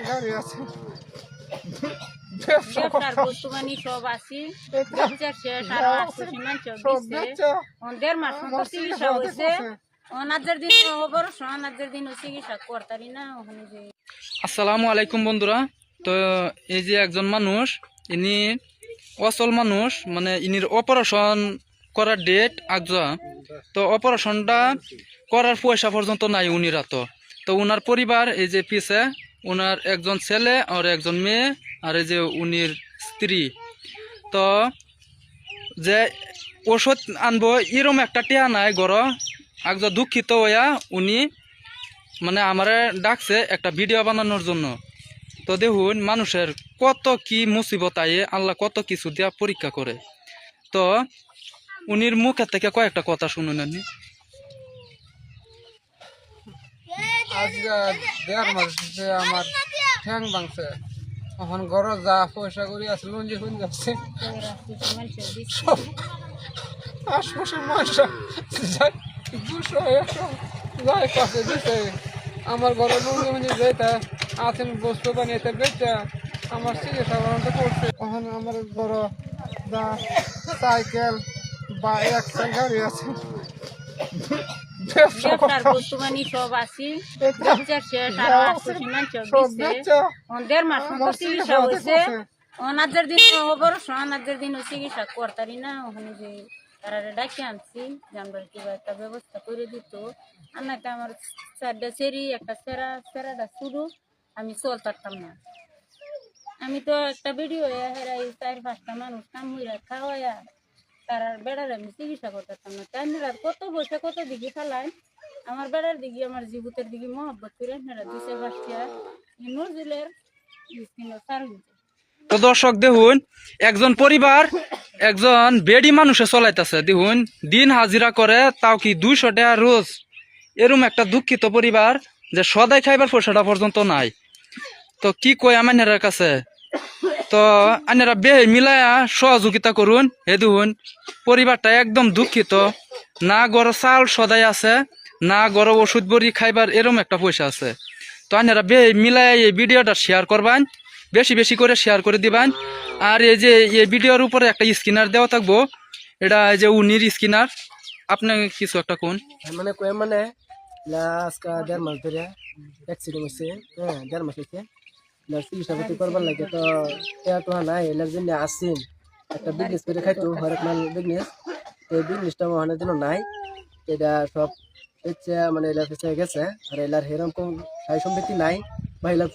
গাড়ি আছে ব্যবসার বর্তমানে সব আছি ব্যবসা শেষ আর সীমান চলছে 1.5 মাস মতো চিকিৎসা হয়েছে অনাজের দিন অপারেশন অনাজের দিন চিকিৎসা করতারি না ওখানে যে। আসসালামু আলাইকুম বন্ধুরা। তো এই যে একজন মানুষ ইনি অচল মানুষ, মানে ইনির অপারেশন করার ডেট আগজা, তো অপারেশনটা করার পয়সা পর্যন্ত নাই উনিরা। তো উনার পরিবার এই যে পিছে উনার একজন ছেলে আর একজন মেয়ে আর এই যে উনির স্ত্রী। তো যে ওষুধ আনবো এরম একটা টিয়া নাই গড় আগজা দুঃখিত হইয়া উনি মানে আমারে ডাকছে একটা ভিডিও বানানোর জন্য। তো দেখুন মানুষের কত কি মুসিবত আয়ে আল্লাহ কত কিছু দিয়া পরীক্ষা করে। তো উনির মুখের থেকে কয়েকটা কথা শুনুন। আপনি আজকে 1.5 মাস যে আমার ঠ্যাং ভাঙছে, এখন ঘরে যা পয়সা করি আছে লঞ্জি হয়ে যাচ্ছে সব আশপাশের মানুষ যাই 200-100 যাই কাছে দিতে আমার ঘরে লঞ্জি মঞ্জি যেটা আছেন বস্তু বানিয়েতে বেচা আমার চিকিৎসা বানাতে করছে। এখন আমার ঘর যা সাইকেল বা একটা গাড়ি আছে ব্যবসার বর্তমানে সব আছি ব্যবসা শেষ আর সীমান চলছে 1.5 মাস মতো চিকিৎসা হয়েছে অনাজের দিন অপারেশন অনাজের দিন চিকিৎসা করতারি না ওখানে যে তারা ডাকে আনছি জানবার কিবা একটা ব্যবস্থা করে দিত। আর না আমার 4টা সেরি একটা সেরাটা শুরু আমি চলতাম না। আমি তো একটা ভিডিও হেরাই 4-5টা মানুষ কাম হইয়া খাওয়াইয়া তার বেড়ার আমি চিকিৎসা করতাম না। তারা কত বসে কত দিকে ফেলায় আমার বেড়ার দিকে আমার জীবতের দিকে মহব্বত করে আপনারা 2-5টা নজরুলের সার হইতে। তো দর্শক দেখুন একজন পরিবার একজন বেডি মানুষে চলাইতেছে, দেখুন দিন হাজিরা করে তাও কি 200 টাকা রোজ। এরম একটা দুঃখিত পরিবার যে সদাই খাইবার পয়সাটা পর্যন্ত নাই। তো কি কই আমার কাছে, তো আনারা বে মিলায়া সহযোগিতা করুন। হে দেখুন পরিবারটা একদম দুঃখিত, না গড় চাল সদাই আছে না গড় ওষুধ বড়ি খাইবার এরম একটা পয়সা আছে। তো আনারা বে মিলায়া এই ভিডিওটা শেয়ার করবেন, বেশি বেশি করে শেয়ার করে দিবেন। আর এই যে এই ভিডিওর উপরে একটা স্ক্যানার দেওয়া থাকবো, এটা এই যে উনির স্ক্যানার। আপনি কিছু একটা কোন মানে কয়ে মানে আজকে 1.5 মাস ধরে অ্যাক্সিডেন্ট হয়েছে। হ্যাঁ 1.5 মাস হয়েছে চিকিৎসাপাতি করবার লাগে। তো তো নাই এলার জন্য আসছেন একটা বিজনেস করে খাইতো হরেক মাল বিজনেস। তো এই বিজনেসটা মহানের জন্য নাই, এটা সব হচ্ছে মানে এলার পেছে গেছে। আর এলার সেরকম সাই সম্পত্তি নাই বা এলার